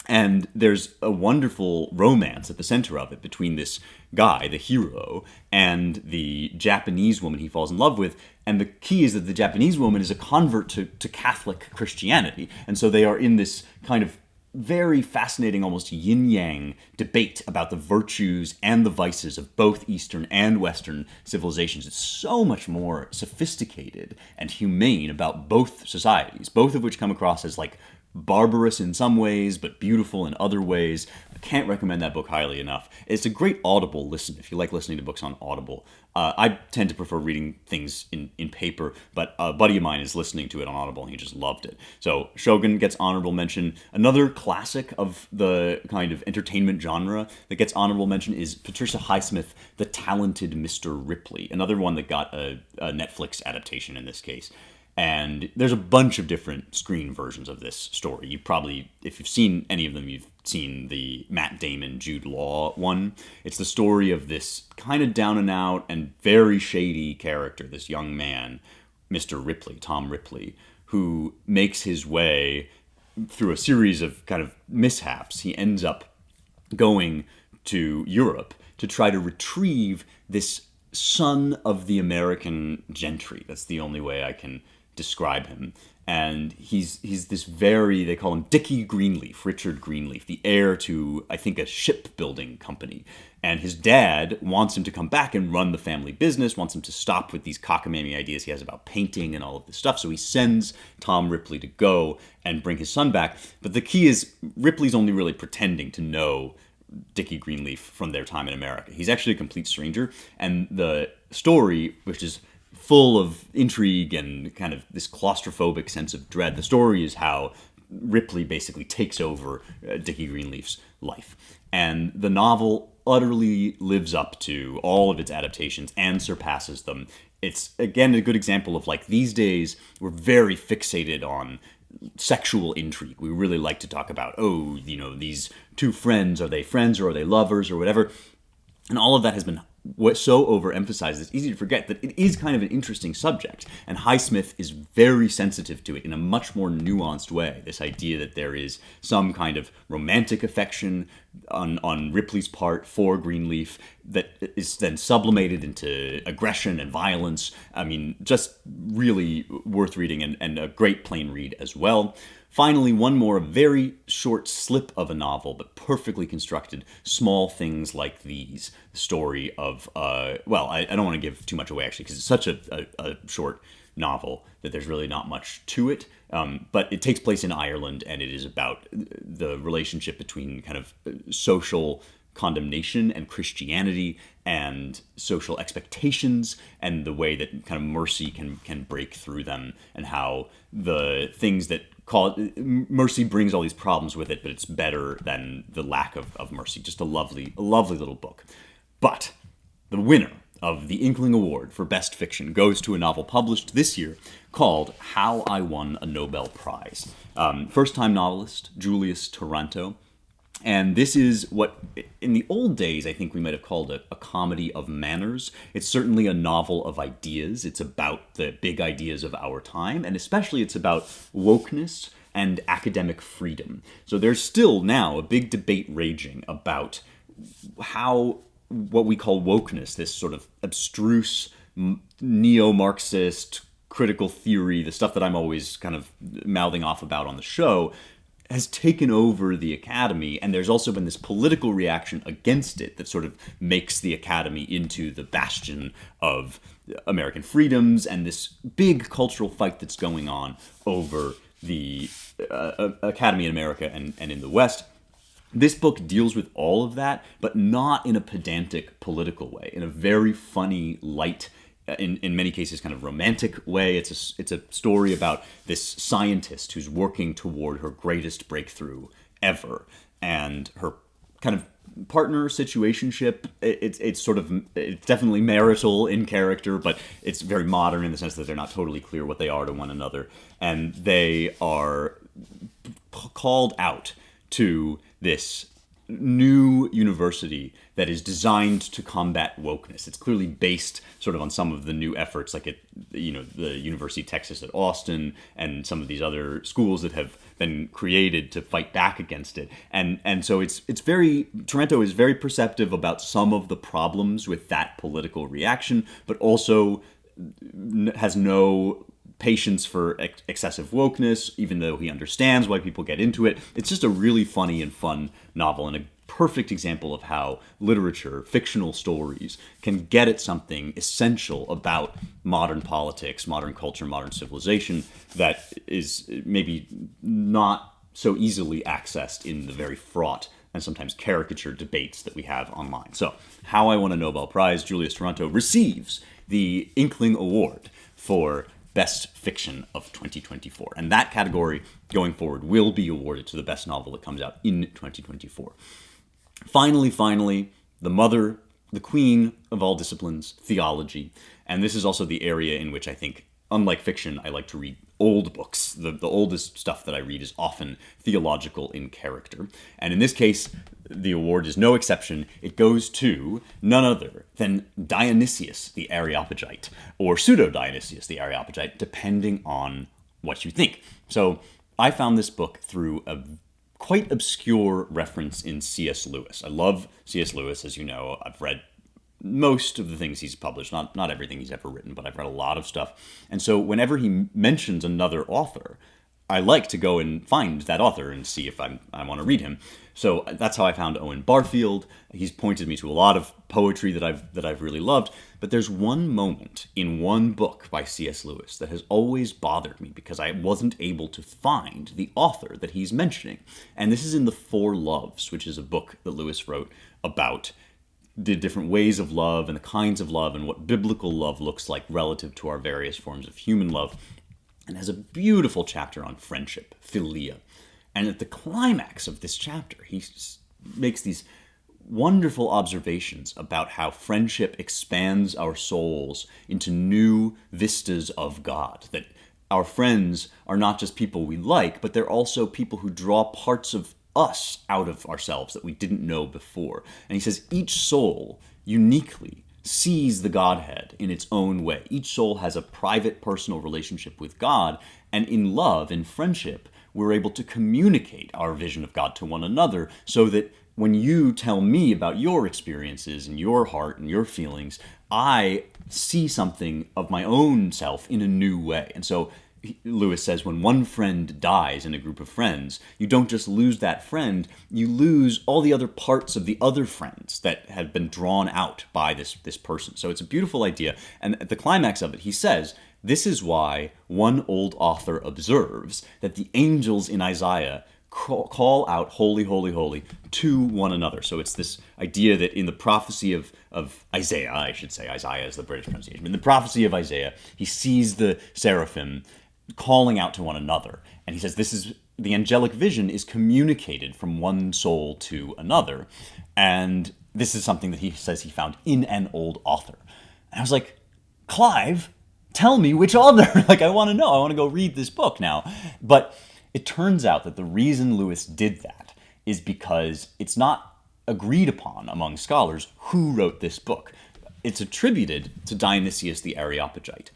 And there's a wonderful romance at the center of it between this guy, the hero, and the Japanese woman he falls in love with. And the key is that the Japanese woman is a convert to Catholic Christianity. And so they are in this kind of very fascinating, almost yin-yang debate about the virtues and the vices of both Eastern and Western civilizations. It's so much more sophisticated and humane about both societies, both of which come across as, like, barbarous in some ways, but beautiful in other ways. I can't recommend that book highly enough. It's a great Audible listen if you like listening to books on Audible. I tend to prefer reading things in paper, but a buddy of mine is listening to it on Audible, and he just loved it. So Shogun gets honorable mention. Another classic of the kind of entertainment genre that gets honorable mention is Patricia Highsmith, The Talented Mr. Ripley, another one that got a Netflix adaptation in this case. And there's a bunch of different screen versions of this story. You probably, if you've seen any of them, you've seen the Matt Damon, Jude Law one. It's the story of this kind of down and out and very shady character, this young man, Mr. Ripley, Tom Ripley, who makes his way through a series of kind of mishaps. He ends up going to Europe to try to retrieve this son of the American gentry. That's the only way I can describe him. And he's this very, they call him Dickie Greenleaf, Richard Greenleaf, the heir to, I think, a shipbuilding company. And his dad wants him to come back and run the family business, wants him to stop with these cockamamie ideas he has about painting and all of this stuff. So he sends Tom Ripley to go and bring his son back. But the key is Ripley's only really pretending to know Dickie Greenleaf from their time in America. He's actually a complete stranger. And the story, which is full of intrigue and kind of this claustrophobic sense of dread. The story is how Ripley basically takes over Dickie Greenleaf's life. And the novel utterly lives up to all of its adaptations and surpasses them. It's, again, a good example of, like, these days we're very fixated on sexual intrigue. We really like to talk about, oh, these two friends, are they friends or are they lovers or whatever? And all of that has been so overemphasized, it's easy to forget that it is kind of an interesting subject. And Highsmith is very sensitive to it in a much more nuanced way. This idea that there is some kind of romantic affection on Ripley's part for Greenleaf that is then sublimated into aggression and violence. I mean, just really worth reading and a great plain read as well. Finally, one more, a very short slip of a novel, but perfectly constructed, Small Things Like These. The story of, I don't want to give too much away, actually, because it's such a short novel that there's really not much to it. But it takes place in Ireland, and it is about the relationship between kind of social condemnation and Christianity and social expectations, and the way that kind of mercy can break through them, and how the things that mercy brings all these problems with it, but it's better than the lack of mercy. Just a lovely little book. But the winner of the Inkling Award for Best Fiction goes to a novel published this year called How I Won a Nobel Prize. First-time novelist Julius Taranto. And this is what, in the old days, I think we might have called it a comedy of manners. It's certainly a novel of ideas. It's about the big ideas of our time, and especially it's about wokeness and academic freedom. So there's still now a big debate raging about how what we call wokeness, this sort of abstruse neo-Marxist critical theory, the stuff that I'm always kind of mouthing off about on the show, has taken over the academy, and there's also been this political reaction against it that sort of makes the academy into the bastion of American freedoms, and this big cultural fight that's going on over the academy in America and in the West. This book deals with all of that, but not in a pedantic political way, in a very funny, light, in many cases kind of romantic way. It's a story about this scientist who's working toward her greatest breakthrough ever, and her kind of partner situationship. It's definitely marital in character, but it's very modern in the sense that they're not totally clear what they are to one another, and they are called out to this new university that is designed to combat wokeness. It's clearly based sort of on some of the new efforts, like the University of Texas at Austin and some of these other schools that have been created to fight back against it. And so Taranto is very perceptive about some of the problems with that political reaction, but also has no patience for excessive wokeness, even though he understands why people get into it. It's just a really funny and fun novel, and a perfect example of how literature, fictional stories, can get at something essential about modern politics, modern culture, modern civilization that is maybe not so easily accessed in the very fraught and sometimes caricatured debates that we have online. So, How I Won a Nobel Prize, Julius Taranto receives the Inkling Award for Best Fiction of 2024. And that category, going forward, will be awarded to the best novel that comes out in 2024. Finally, the mother, the queen of all disciplines, theology. And this is also the area in which I think, unlike fiction, I like to read old books. The oldest stuff that I read is often theological in character. And in this case, the award is no exception. It goes to none other than Dionysius the Areopagite, or Pseudo-Dionysius the Areopagite, depending on what you think. So I found this book through a quite obscure reference in C.S. Lewis. I love C.S. Lewis, as you know. I've read most of the things he's published, not everything he's ever written, but I've read a lot of stuff. And so whenever he mentions another author, I like to go and find that author and see if I want to read him. So that's how I found Owen Barfield. He's pointed me to a lot of poetry that I've really loved. But there's one moment in one book by C.S. Lewis that has always bothered me because I wasn't able to find the author that he's mentioning. And this is in The Four Loves, which is a book that Lewis wrote about the different ways of love and the kinds of love and what biblical love looks like relative to our various forms of human love. and has a beautiful chapter on friendship, philia. And at the climax of this chapter, he makes these wonderful observations about how friendship expands our souls into new vistas of God. That our friends are not just people we like, but they're also people who draw parts of us out of ourselves that we didn't know before. And he says each soul uniquely sees the Godhead in its own way. Each soul has a private, personal relationship with God, and in love, in friendship, we're able to communicate our vision of God to one another, so that when you tell me about your experiences and your heart and your feelings, I see something of my own self in a new way. And so Lewis says when one friend dies in a group of friends, you don't just lose that friend, you lose all the other parts of the other friends that have been drawn out by this person. So it's a beautiful idea. And at the climax of it, he says, this is why one old author observes that the angels in Isaiah call out, holy, holy, holy, to one another. So it's this idea that in the prophecy of Isaiah, I should say, Isaiah is the British pronunciation, in the prophecy of Isaiah, he sees the seraphim calling out to one another. And he says this is, the angelic vision is communicated from one soul to another. And this is something that he says he found in an old author. And I was like, Clive, tell me which author. Like, I want to know. I want to go read this book now. But it turns out that the reason Lewis did that is because it's not agreed upon among scholars who wrote this book. It's attributed to Dionysius the Areopagite.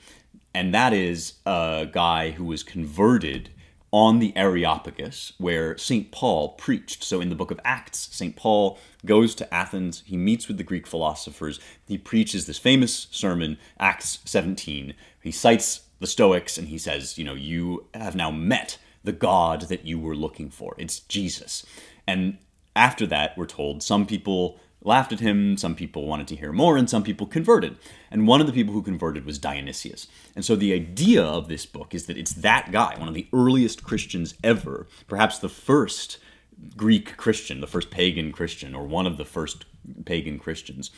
And that is a guy who was converted on the Areopagus, where St. Paul preached. So in the book of Acts, St. Paul goes to Athens, he meets with the Greek philosophers, he preaches this famous sermon, Acts 17. He cites the Stoics and he says, you have now met the God that you were looking for. It's Jesus. And after that, we're told some people laughed at him, some people wanted to hear more, and some people converted. And one of the people who converted was Dionysius. And so the idea of this book is that it's that guy, one of the earliest Christians ever, perhaps the first Greek Christian, the first pagan Christian, or one of the first pagan Christians,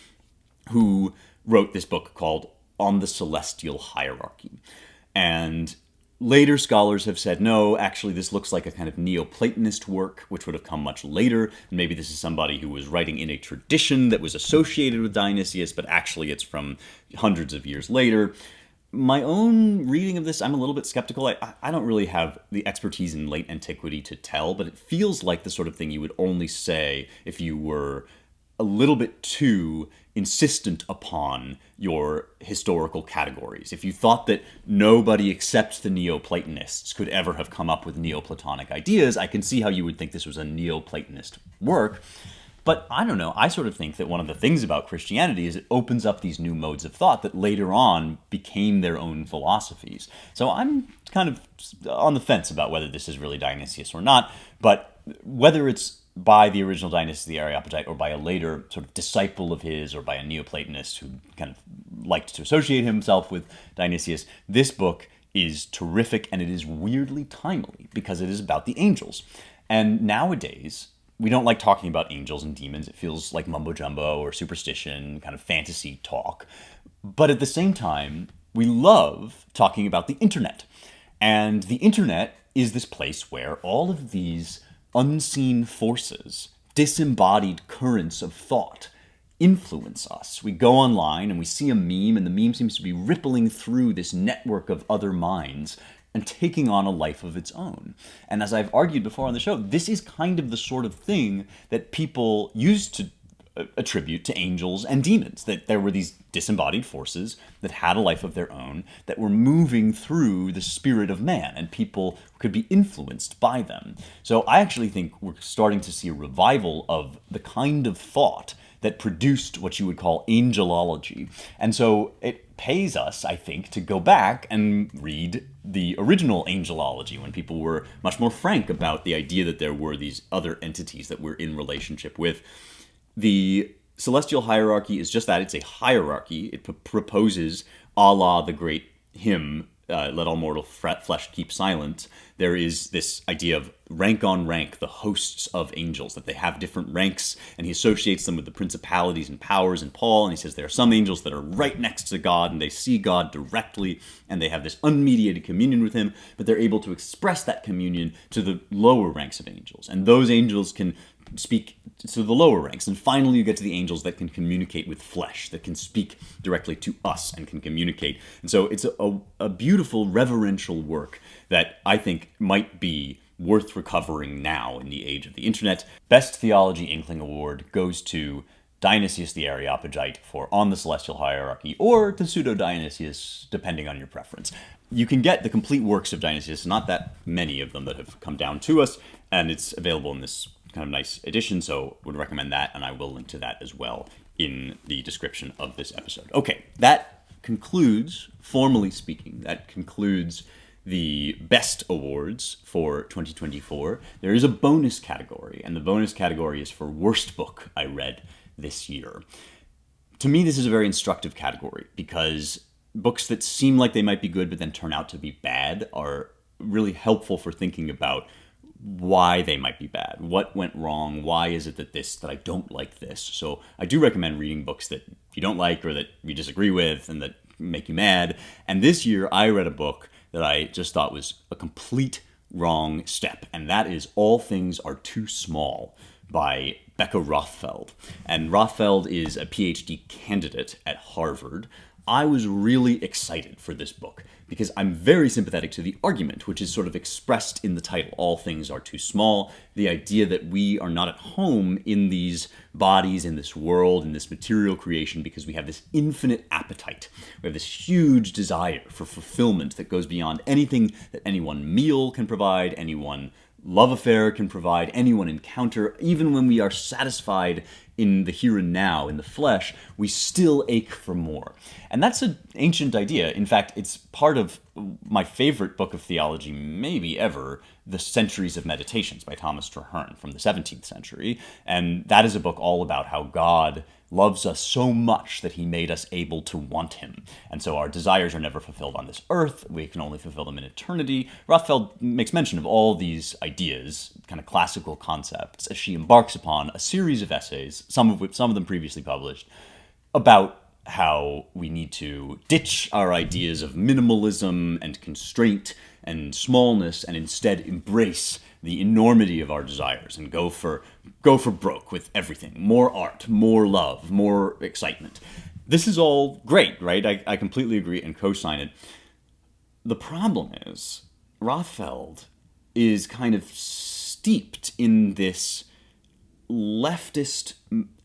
who wrote this book called On the Celestial Hierarchy. And later scholars have said, no, actually this looks like a kind of Neoplatonist work, which would have come much later. And maybe this is somebody who was writing in a tradition that was associated with Dionysius, but actually it's from hundreds of years later. My own reading of this, I'm a little bit skeptical. I don't really have the expertise in late antiquity to tell, but it feels like the sort of thing you would only say if you were a little bit too insistent upon your historical categories. If you thought that nobody except the Neoplatonists could ever have come up with Neoplatonic ideas, I can see how you would think this was a Neoplatonist work. But I don't know, I sort of think that one of the things about Christianity is it opens up these new modes of thought that later on became their own philosophies. So I'm kind of on the fence about whether this is really Dionysius or not, but whether it's by the original Dionysius the Areopagite or by a later sort of disciple of his or by a Neoplatonist who kind of liked to associate himself with Dionysius, this book is terrific and it is weirdly timely because it is about the angels. And nowadays, we don't like talking about angels and demons. It feels like mumbo jumbo or superstition, kind of fantasy talk. But at the same time, we love talking about the internet. And the internet is this place where all of these unseen forces, disembodied currents of thought, influence us. We go online and we see a meme, and the meme seems to be rippling through this network of other minds and taking on a life of its own. And as I've argued before on the show, this is kind of the sort of thing that people used to attribute to angels and demons, that there were these disembodied forces that had a life of their own that were moving through the spirit of man, and people could be influenced by them. So I actually think we're starting to see a revival of the kind of thought that produced what you would call angelology. And so it pays us, I think, to go back and read the original angelology when people were much more frank about the idea that there were these other entities that we're in relationship with. The celestial hierarchy is just that. It's a hierarchy. It proposes a la the great hymn Let All Mortal Flesh Keep Silent, there is this idea of rank on rank, the hosts of angels, that they have different ranks, and he associates them with the principalities and powers in Paul, and he says there are some angels that are right next to God, and they see God directly, and they have this unmediated communion with him, but they're able to express that communion to the lower ranks of angels, and those angels can speak to the lower ranks. And finally you get to the angels that can communicate with flesh, that can speak directly to us and can communicate. And so it's a beautiful reverential work that I think might be worth recovering now in the age of the internet. Best Theology Inkling Award goes to Dionysius the Areopagite for On the Celestial Hierarchy, or to Pseudo-Dionysius, depending on your preference. You can get the complete works of Dionysius, not that many of them that have come down to us, and it's available in this kind of nice edition, so would recommend that, and I will link to that as well in the description of this episode. Okay, that concludes, formally speaking, that concludes the best awards for 2024. There is a bonus category, and the bonus category is for worst book I read this year. To me, this is a very instructive category, because books that seem like they might be good but then turn out to be bad are really helpful for thinking about why they might be bad, what went wrong, why is it that I don't like this. So I do recommend reading books that you don't like or that you disagree with and that make you mad. And this year I read a book that I just thought was a complete wrong step, and that is All Things Are Too Small by Becca Rothfeld. And Rothfeld is a PhD candidate at Harvard. I was really excited for this book because I'm very sympathetic to the argument, which is sort of expressed in the title, All Things Are Too Small, the idea that we are not at home in these bodies, in this world, in this material creation, because we have this infinite appetite. We have this huge desire for fulfillment that goes beyond anything that any one meal can provide, any one love affair can provide, any one encounter. Even when we are satisfied in the here and now, in the flesh, we still ache for more. And that's an ancient idea. In fact, it's part of my favorite book of theology, maybe ever, The Centuries of Meditations by Thomas Traherne from the 17th century. And that is a book all about how God loves us so much that he made us able to want him. And so our desires are never fulfilled on this earth. We can only fulfill them in eternity. Rothfeld makes mention of all these ideas, kind of classical concepts, as she embarks upon a series of essays, some of them previously published, about how we need to ditch our ideas of minimalism and constraint and smallness and instead embrace the enormity of our desires and go for broke with everything. More art, more love, more excitement. This is all great, right? I completely agree and co-sign it. The problem is, Rothfeld is kind of steeped in this leftist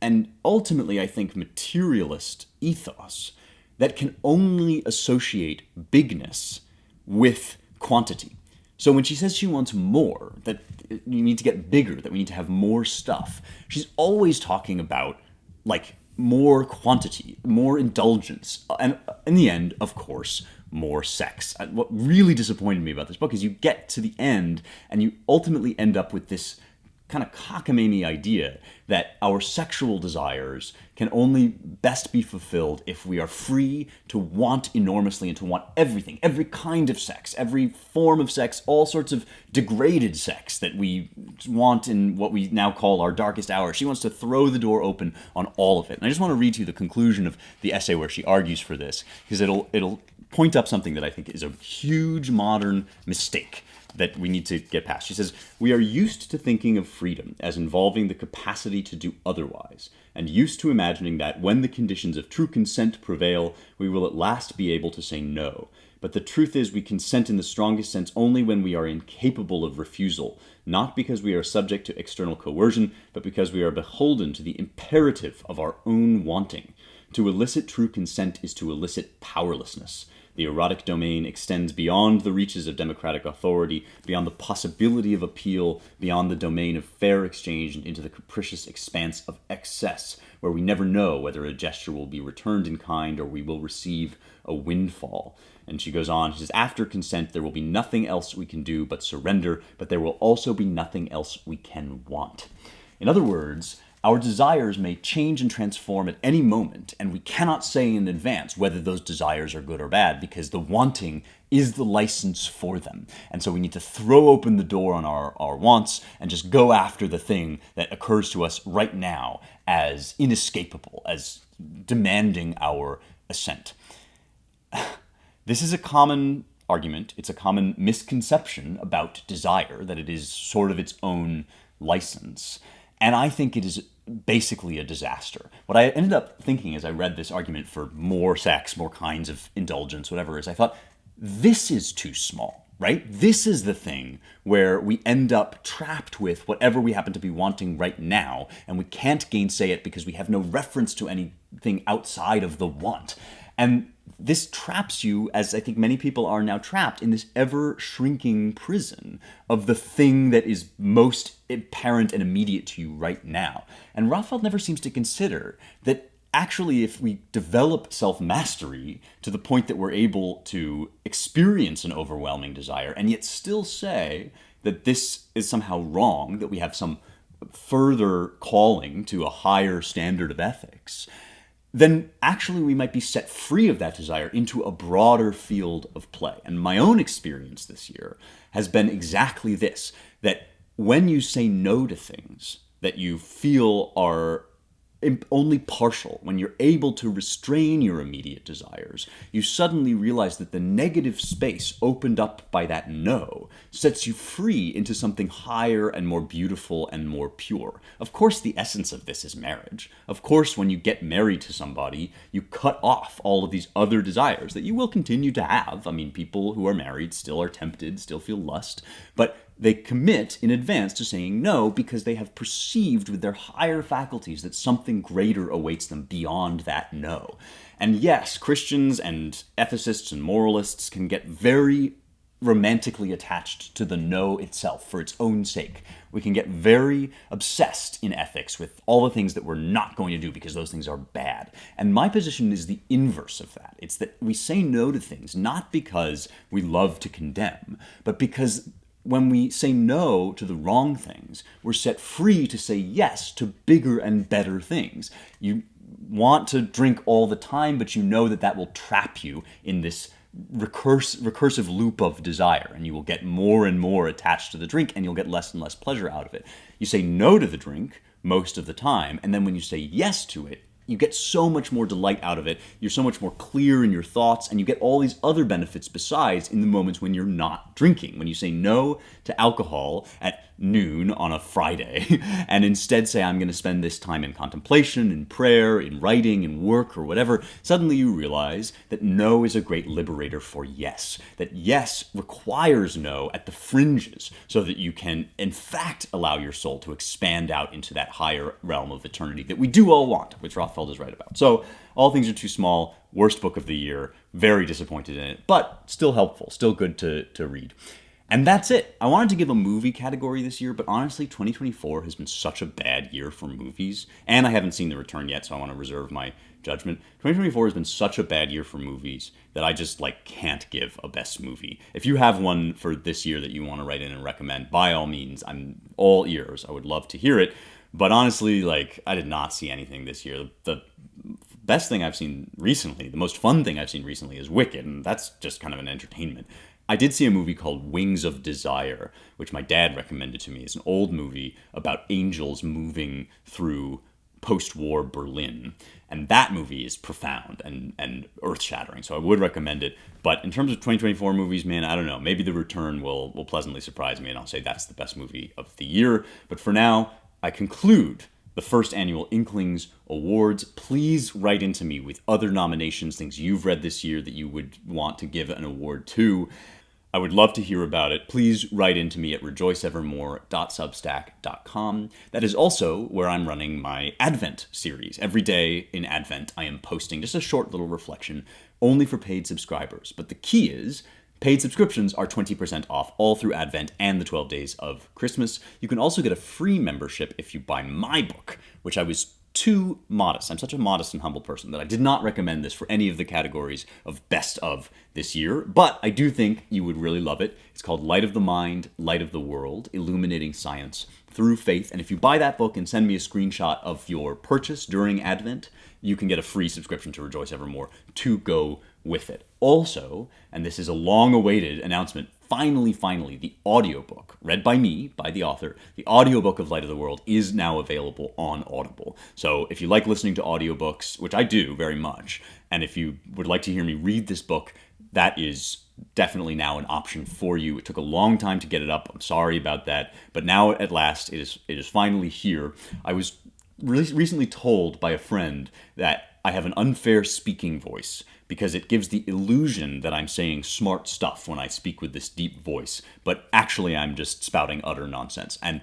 and ultimately, I think, materialist ethos that can only associate bigness with quantity. So when she says she wants more, that you need to get bigger, that we need to have more stuff, she's always talking about, like, more quantity, more indulgence, and in the end, of course, more sex. What really disappointed me about this book is you get to the end, and you ultimately end up with this kind of cockamamie idea that our sexual desires can only best be fulfilled if we are free to want enormously and to want everything, every kind of sex, every form of sex, all sorts of degraded sex that we want in what we now call our darkest hour. She wants to throw the door open on all of it. And I just want to read to you the conclusion of the essay where she argues for this, because it'll point up something that I think is a huge modern mistake that we need to get past. She says, "We are used to thinking of freedom as involving the capacity to do otherwise, and used to imagining that when the conditions of true consent prevail, we will at last be able to say no. But the truth is we consent in the strongest sense only when we are incapable of refusal, not because we are subject to external coercion, but because we are beholden to the imperative of our own wanting. To elicit true consent is to elicit powerlessness. The erotic domain extends beyond the reaches of democratic authority, beyond the possibility of appeal, beyond the domain of fair exchange, and into the capricious expanse of excess, where we never know whether a gesture will be returned in kind or we will receive a windfall." And she goes on, she says, "After consent, there will be nothing else we can do but surrender, but there will also be nothing else we can want." In other words, Our desires may change and transform at any moment, and we cannot say in advance whether those desires are good or bad, because the wanting is the license for them. And so we need to throw open the door on our wants and just go after the thing that occurs to us right now as inescapable, as demanding our assent. This is a common argument. It's a common misconception about desire, that it is sort of its own license. And I think it is basically a disaster. What I ended up thinking as I read this argument for more sex, more kinds of indulgence, whatever, is I thought, this is too small, right? This is the thing where we end up trapped with whatever we happen to be wanting right now, and we can't gainsay it because we have no reference to anything outside of the want. And this traps you, as I think many people are now trapped, in this ever-shrinking prison of the thing that is most apparent and immediate to you right now. And Rothfeld never seems to consider that actually, if we develop self-mastery to the point that we're able to experience an overwhelming desire and yet still say that this is somehow wrong, that we have some further calling to a higher standard of ethics, then actually we might be set free of that desire into a broader field of play. And my own experience this year has been exactly this, that when you say no to things that you feel are only partial, when you're able to restrain your immediate desires, you suddenly realize that the negative space opened up by that no sets you free into something higher and more beautiful and more pure. Of course, the essence of this is marriage. Of course, when you get married to somebody, you cut off all of these other desires that you will continue to have. I mean, people who are married still are tempted, still feel lust, but they commit in advance to saying no because they have perceived with their higher faculties that something greater awaits them beyond that no. And yes, Christians and ethicists and moralists can get very romantically attached to the no itself for its own sake. We can get very obsessed in ethics with all the things that we're not going to do because those things are bad. And my position is the inverse of that. It's that we say no to things not because we love to condemn, but because when we say no to the wrong things, we're set free to say yes to bigger and better things. You want to drink all the time, but you know that that will trap you in this recursive loop of desire, and you will get more and more attached to the drink, and you'll get less and less pleasure out of it. You say no to the drink most of the time, and then when you say yes to it, you get so much more delight out of it. You're so much more clear in your thoughts, and you get all these other benefits besides in the moments when you're not drinking. When you say no to alcohol at noon on a Friday, and instead say, I'm going to spend this time in contemplation, in prayer, in writing, in work, or whatever, suddenly you realize that no is a great liberator for yes. That yes requires no at the fringes, so that you can, in fact, allow your soul to expand out into that higher realm of eternity that we do all want, which Rothfeld is right about. So, All Things Are Too Small, worst book of the year, very disappointed in it, but still helpful, still good to read. And that's it. I wanted to give a movie category this year, but honestly, 2024 has been such a bad year for movies, and I haven't seen The Return yet, so I want to reserve my judgment. 2024 has been such a bad year for movies that I just can't give a best movie. If you have one for this year that you want to write in and recommend, by all means, I'm all ears. I would love to hear it. But honestly, I did not see anything this year. The best thing I've seen recently, the most fun thing I've seen recently is Wicked, and that's just kind of an entertainment. I did see a movie called Wings of Desire, which my dad recommended to me. It's an old movie about angels moving through post-war Berlin. And that movie is profound and earth-shattering, so I would recommend it. But in terms of 2024 movies, man, I don't know. Maybe The Return will pleasantly surprise me, and I'll say that's the best movie of the year. But for now, I conclude the first annual Inklings Awards. Please write into me with other nominations, things you've read this year that you would want to give an award to. I would love to hear about it. Please write into me at rejoiceevermore.substack.com. That is also where I'm running my Advent series. Every day in Advent, I am posting just a short little reflection, only for paid subscribers. But the key is, paid subscriptions are 20% off all through Advent and the 12 days of Christmas. You can also get a free membership if you buy my book, which I was too modest. I'm such a modest and humble person that I did not recommend this for any of the categories of best of this year, but I do think you would really love it. It's called Light of the Mind, Light of the World, Illuminating Science Through Faith. And if you buy that book and send me a screenshot of your purchase during Advent, you can get a free subscription to Rejoice Evermore to go with it. Also, and this is a long-awaited announcement, finally, the audiobook, read by me, by the author, the audiobook of Light of the World is now available on Audible. So if you like listening to audiobooks, which I do very much, and if you would like to hear me read this book, that is definitely now an option for you. It took a long time to get it up. I'm sorry about that. But now at last, it is finally here. I was recently told by a friend that I have an unfair speaking voice because it gives the illusion that I'm saying smart stuff when I speak with this deep voice, but actually I'm just spouting utter nonsense. And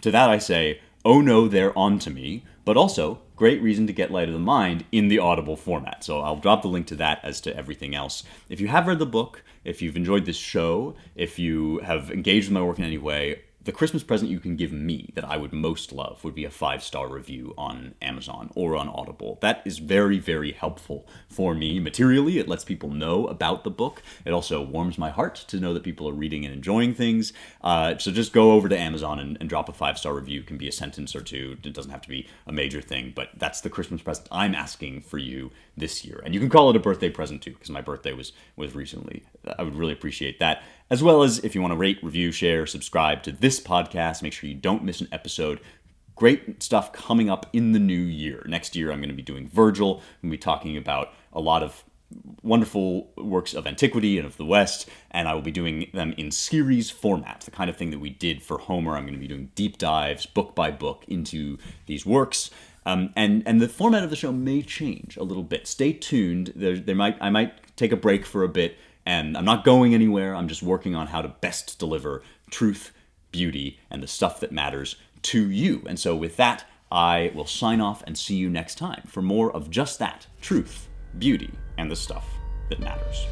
to that I say, oh no, they're on to me, but also great reason to get Light of the Mind in the Audible format. So I'll drop the link to that as to everything else. If you have read the book, if you've enjoyed this show, if you have engaged with my work in any way, the Christmas present you can give me that I would most love would be a 5-star review on Amazon or on Audible. That is very, very helpful for me materially. It lets people know about the book. It also warms my heart to know that people are reading and enjoying things. So just go over to Amazon and drop a 5-star review. It can be a sentence or two. It doesn't have to be a major thing, but that's the Christmas present I'm asking for you this year. And you can call it a birthday present too, because my birthday was recently. I would really appreciate that. As well as if you want to rate, review, share, subscribe to this podcast, make sure you don't miss an episode. Great stuff coming up in the new year. Next year, I'm going to be doing Virgil. I'm going to be talking about a lot of wonderful works of antiquity and of the West, and I will be doing them in series format, the kind of thing that we did for Homer. I'm going to be doing deep dives, book by book, into these works. And the format of the show may change a little bit. Stay tuned. I might take a break for a bit, and I'm not going anywhere. I'm just working on how to best deliver truth, beauty, and the stuff that matters to you. And so with that, I will sign off and see you next time for more of just that, truth, beauty, and the stuff that matters.